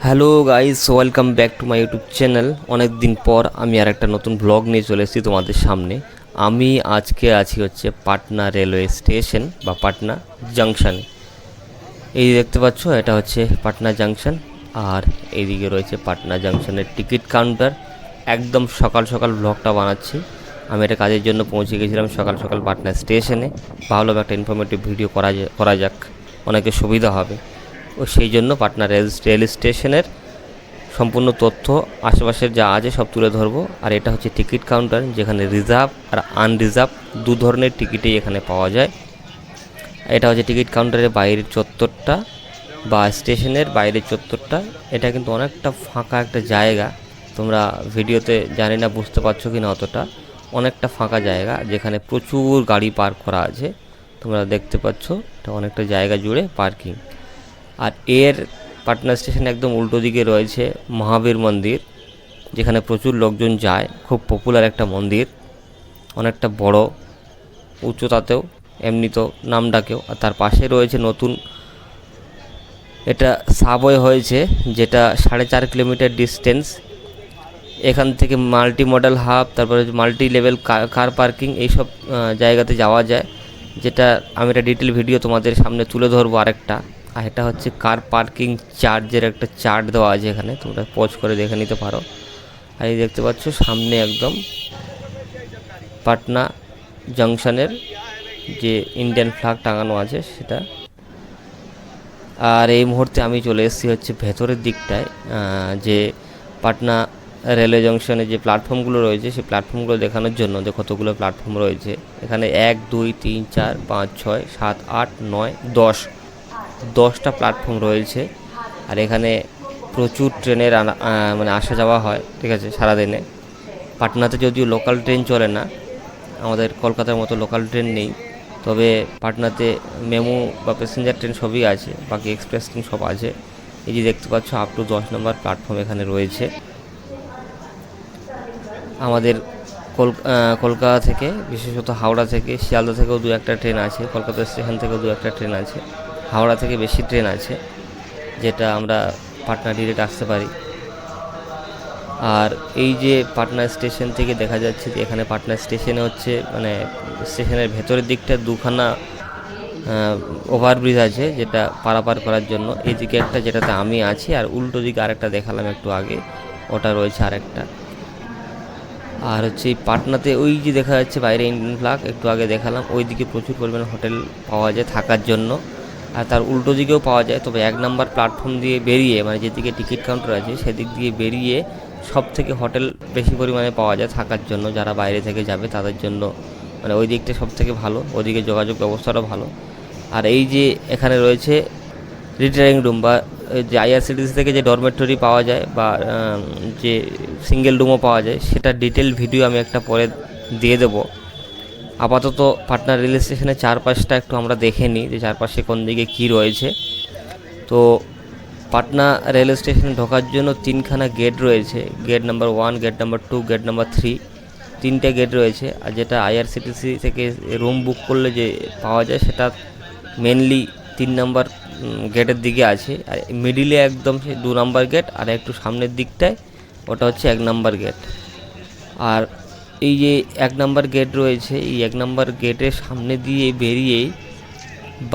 Hello guys, welcome back to my YouTube channel. অনেক দিন পর আমি আর একটা নতুন ব্লগ নিয়ে চলে এসেছি তোমাদের সামনে। আমি আজকে আছি হচ্ছে পাটনা রেলওয়ে স্টেশন বা পাটনা জাংশনে। এই দেখতে পাচ্ছ, এটা হচ্ছে পাটনা জাংশন। আর এইদিকে রয়েছে পাটনা জাংশনের টিকিট কাউন্টার। একদম সকাল সকাল ব্লগটা বানাচ্ছি। আমি এটা কাজের জন্য পৌঁছে গেছিলাম সকাল সকাল পাটনা স্টেশনে। ভাবলাম একটা ইনফরমেটিভ ভিডিও করা যাক, অনেকের সুবিধা হবে। ও সেই জন্য পাটনা রেল স্টেশনের সম্পূর্ণ তথ্য আশেপাশের যা আছে সব তুলে ধরবো। আর এটা হচ্ছে টিকিট কাউন্টার, যেখানে রিজার্ভ আর আনরিজার্ভ দু ধরনের টিকিটই এখানে পাওয়া যায়। এটা হচ্ছে টিকিট কাউন্টারের বাইরের চত্বরটা বা স্টেশনের বাইরের চত্বরটা। এটা কিন্তু অনেকটা ফাঁকা একটা জায়গা। তোমরা ভিডিওতে জানি না বুঝতে পারছো কি না, অতটা অনেকটা ফাঁকা জায়গা যেখানে প্রচুর গাড়ি পার্ক করা আছে। তোমরা দেখতে পাচ্ছ এটা অনেকটা জায়গা জুড়ে পার্কিং। আর এর পাটনা স্টেশন একদম উল্টো দিকে রয়েছে মহাবীর মন্দির, যেখানে প্রচুর লোকজন যায়। খুব পপুলার একটা মন্দির, অনেকটা বড়, উচ্চতাতেও, এমনিতেও নাম ডাকেও। আর তার পাশে রয়েছে নতুন এটা সাবওয়ে হয়েছে, যেটা 4.5 কিলোমিটার ডিস্টেন্স। এখান থেকে মাল্টি মডেল হাব, তারপরে মাল্টি লেভেল কার পার্কিং, এইসব জায়গাতে যাওয়া যায়। যেটা আমি একটা ডিটেল ভিডিও তোমাদের সামনে তুলে ধরবো আরেকটা। আর এটা হচ্ছে কার পার্কিং চার্জের একটা চার্ট দেওয়া আছে এখানে, তোমরা পজ করে দেখে নিতে পারো। আর এই দেখতে পাচ্ছ সামনে একদম পাটনা জাংশনের যে ইন্ডিয়ান ফ্ল্যাগ টাঙানো আছে সেটা। আর এই মুহূর্তে আমি চলে এসেছি হচ্ছে ভেতরের দিকটায়, যে পাটনা রেলওয়ে জংশনে যে প্ল্যাটফর্মগুলো রয়েছে সেই প্ল্যাটফর্মগুলো দেখানোর জন্য। যে কতগুলো প্ল্যাটফর্ম রয়েছে এখানে, 1 2 3 4 5 6 7 8 9 10টা প্ল্যাটফর্ম রয়েছে। আর এখানে প্রচুর ট্রেনের মানে আসা যাওয়া হয়, ঠিক আছে, সারাদিনে। পাটনাতে যদিও লোকাল ট্রেন চলে না, আমাদের কলকাতার মতো লোকাল ট্রেন নেই, তবে পাটনাতে মেমু বা প্যাসেঞ্জার ট্রেন সবই আছে, বাকি এক্সপ্রেস ট্রেন সব আছে। এই যে দেখতে পাচ্ছ আপ টু 10 নম্বর প্ল্যাটফর্ম এখানে রয়েছে। আমাদের কলকাতা থেকে, বিশেষত হাওড়া থেকে, শিয়ালদা থেকেও 2-1টা ট্রেন আছে, কলকাতা স্টেশন থেকেও 2-1টা ট্রেন আছে, হাওড়া থেকে বেশি ট্রেন আছে, যেটা আমরা পাটনা ডিরেক্ট আসতে পারি। আর এই যে পাটনা স্টেশন থেকে দেখা যাচ্ছে যে এখানে পাটনা স্টেশনে হচ্ছে মানে স্টেশনের ভেতরের দিকটা দুখানা ওভারব্রিজ আছে, যেটা পারাপার করার জন্য। এইদিকে একটা, যেটাতে আমি আছি, আর উল্টো দিকে আরেকটা দেখালাম একটু আগে, ওটা রয়েছে আরেকটা। আর হচ্ছে এই পাটনাতে ওই যে দেখা যাচ্ছে বাইরে ইন্ডিয়ান ফ্ল্যাগ, একটু আগে দেখালাম, ওই দিকে প্রচুর পরিমাণে হোটেল পাওয়া যায় থাকার জন্য। আর তার উল্টো দিকেও পাওয়া যায়, তবে 1 নম্বর প্ল্যাটফর্ম দিয়ে বেরিয়ে, মানে যেদিকে টিকিট কাউন্টার আছে সেদিক দিয়ে বেরিয়ে সব থেকে হোটেল বেশি পরিমাণে পাওয়া যায় থাকার জন্য। যারা বাইরে থেকে যাবে তাদের জন্য মানে ওই দিকটা সব থেকে ভালো, ওদিকে যোগাযোগ ব্যবস্থাটাও ভালো। আর এই যে এখানে রয়েছে রিটায়ারিং রুম, বা যে আইআরসিটিসি থেকে যে ডরমেটরি পাওয়া যায় বা যে সিঙ্গেল রুমও পাওয়া যায়, সেটা ডিটেল ভিডিও আমি একটা পরে দিয়ে দেবো। আপাতত পাটনা রেল স্টেশনের চারপাশটা একটু আমরা দেখে নিই, যে চারপাশে কোন দিকে কী রয়েছে। তো পাটনা রেল স্টেশনে ঢোকার জন্য 3খানা গেট রয়েছে। Gate number 1, gate number 2, gate number 3, 3টে গেট রয়েছে। আর যেটা আইআরসিটিসি থেকে রুম বুক করলে যে পাওয়া যায়, সেটা মেনলি 3 নম্বর গেটের দিকে আছে। আর মিডিলে একদম সে 2 নম্বর গেট, আর একটু সামনের দিকটায় ওটা হচ্ছে 1 নম্বর গেট। আর এই যে 1 নম্বর গেট রয়েছে, এই 1 নম্বর গেটের সামনে দিয়ে বেরিয়েই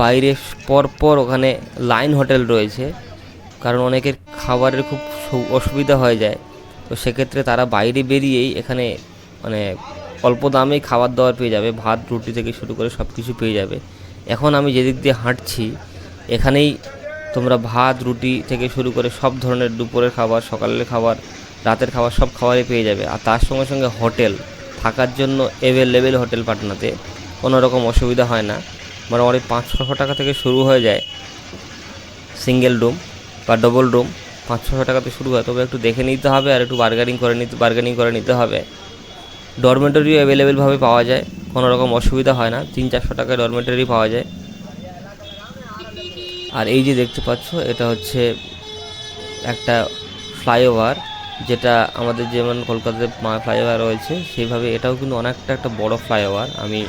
বাইরে পরপর ওখানে লাইন হোটেল রয়েছে, কারণ অনেকের খাবারের খুব অসুবিধা হয়ে যায়। তো সেক্ষেত্রে তারা বাইরে বেরিয়েই এখানে মানে অল্প দামেই খাবার দাবার পেয়ে যাবে, ভাত রুটি থেকে শুরু করে সব কিছু পেয়ে যাবে। এখন আমি যেদিক দিয়ে হাঁটছি, এখানেই তোমরা ভাত রুটি থেকে শুরু করে সব ধরনের দুপুরের খাবার, সকালের খাবার, রাতের খাবার, সব খাবারই পেয়ে যাবে। আর তার সঙ্গে সঙ্গে হোটেল থাকার জন্য অ্যাভেলেবেল হোটেল পাটনাতে, কোনো রকম অসুবিধা হয় না। মোটামুটি 500-600 টাকা থেকে শুরু হয়ে যায় সিঙ্গেল রুম বা ডবল রুম, 500-600 টাকাতে শুরু হয়। তবে একটু দেখে নিতে হবে আর একটু বার্গেনিং করে নিতে হবে। ডরমেটরিও অ্যাভেলেবেলভাবে পাওয়া যায়, কোনো রকম অসুবিধা হয় না, 300-400 টাকায় ডরমেটরি পাওয়া যায়। আর এই যে দেখতে পাচ্ছ, এটা হচ্ছে একটা ফ্লাইওভার, যেটা আমাদের যেমন কলকাতাতে ফ্লাইওভার রয়েছে সেইভাবে এটাও কিন্তু অনেকটা একটা বড় ফ্লাইওভার। আমি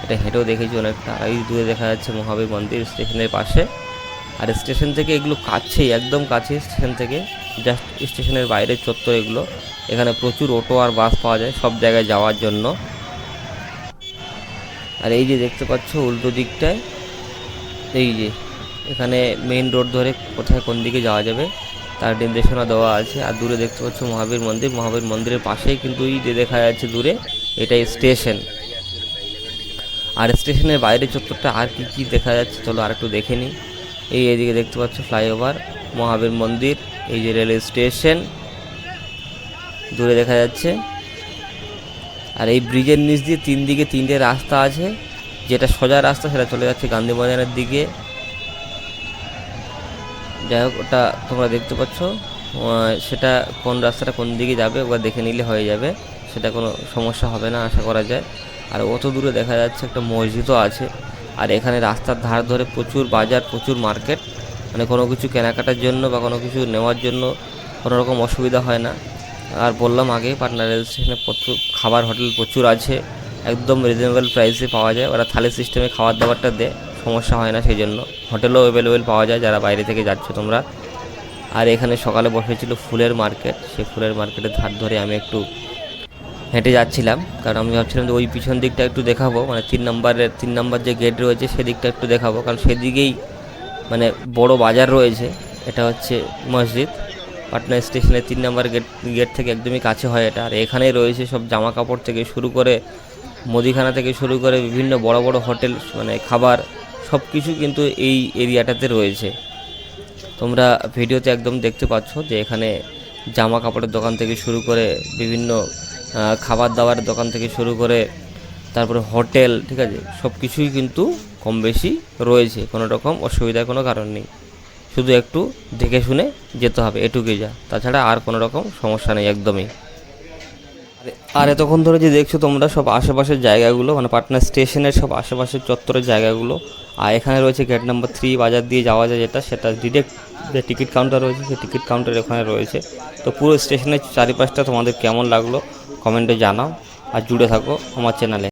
এটা হেঁটেও দেখেছি অনেকটা। এই দূরে দেখা যাচ্ছে মহাবীর মন্দির স্টেশনের পাশে। আর স্টেশন থেকে এগুলো কাছেই, একদম কাছে স্টেশন থেকে, জাস্ট স্টেশনের বাইরের চত্বর এগুলো। এখানে প্রচুর অটো আর বাস পাওয়া যায় সব জায়গায় যাওয়ার জন্য। আর এই যে দেখতে পাচ্ছ উল্টো দিকটায়, এই যে এখানে মেইন রোড ধরে কোথায় কোন দিকে যাওয়া যাবে তার নির্দেশনা দেওয়া আছে। আর দূরে দেখতে পাচ্ছ মহাবীর মন্দির, মহাবীর মন্দিরের পাশেই কিন্তু এই যে দেখা যাচ্ছে দূরে, এটাই স্টেশন। আর স্টেশনের বাইরে চত্বরটা আর কি কি দেখা যাচ্ছে চলো আর একটু দেখে নিই। এই এদিকে দেখতে পাচ্ছ ফ্লাইওভার, মহাবীর মন্দির, এই যে রেল স্টেশন দূরে দেখা যাচ্ছে। আর এই ব্রিজের নিচ দিয়ে 3 দিকে 3টে রাস্তা আছে, যেটা সোজা রাস্তা সেটা চলে যাচ্ছে গান্ধী ময়দানের দিকে। যাই হোক ওটা তোমরা দেখতে পাচ্ছ, সেটা কোন রাস্তাটা কোন দিকে যাবে ওটা দেখে নিলে হয়ে যাবে, সেটা কোনো সমস্যা হবে না আশা করা যায়। আর অত দূরে দেখা যাচ্ছে একটা মসজিদও আছে। আর এখানে রাস্তার ধার ধরে প্রচুর বাজার, প্রচুর মার্কেট, মানে কোনো কিছু কেনাকাটার জন্য বা কোনো কিছু নেওয়ার জন্য কোনো রকম অসুবিধা হয় না। আর বললাম আগে পাটনা রেল স্টেশনে প্রচুর খাবার হোটেল প্রচুর আছে, একদম রিজনেবল প্রাইসে পাওয়া যায়। ওরা থালি সিস্টেমে খাবার দাবারটা দেয়, সমস্যা হয় না, সেই জন্য হোটেলও অ্যাভেলেবেল পাওয়া যায় যারা বাইরে থেকে যাচ্ছ তোমরা। আর এখানে সকালে বসেছিল ফুলের মার্কেট, সেই ফুলের মার্কেটের ধার ধরে আমি একটু হেঁটে যাচ্ছিলাম, কারণ আমি ভাবছিলাম যে ওই পিছন দিকটা একটু দেখাবো, মানে 3 নম্বর যে গেট রয়েছে সেদিকটা একটু দেখাবো, কারণ সেদিকেই মানে বড় বাজার রয়েছে। এটা হচ্ছে মসজিদ, পাটনা স্টেশনের 3 নম্বর গেট থেকে একদমই কাছে হয় এটা। আর এখানেই রয়েছে সব জামা কাপড় থেকে শুরু করে মুদিখানা থেকে শুরু করে বিভিন্ন বড় বড় হোটেল, মানে খাবার সব কিছু কিন্তু এই এরিয়াটাতে রয়েছে। তোমরা ভিডিওতে একদম দেখতে পাচ্ছ যে এখানে জামা কাপড়ের দোকান থেকে শুরু করে বিভিন্ন খাবার দাবারের দোকান থেকে শুরু করে তারপরে হোটেল, ঠিক আছে, সব কিছুই কিন্তু কম বেশি রয়েছে, কোনো রকম অসুবিধার কোনো কারণ নেই। শুধু একটু দেখে শুনে যেতে হবে, এটুকুই যা, তাছাড়া আর কোনো রকম সমস্যা নেই একদমই। আর এতক্ষণ ধরে যে দেখছো তোমরা সব আশেপাশের জায়গাগুলো, মানে পাটনা স্টেশনের সব আশেপাশের চত্বরের জায়গাগুলো। আর এখানে রয়েছে গেট নাম্বার 3, বাজার দিয়ে যাওয়া যায় যেটা, সেটা ডিরেক্ট যে টিকিট কাউন্টার রয়েছে সেই টিকিট কাউন্টার এখানে রয়েছে। তো পুরো স্টেশনের চারিপাশটা তোমাদের কেমন লাগলো কমেন্টে জানাও, আর জুড়ে থাকো আমার চ্যানেলে।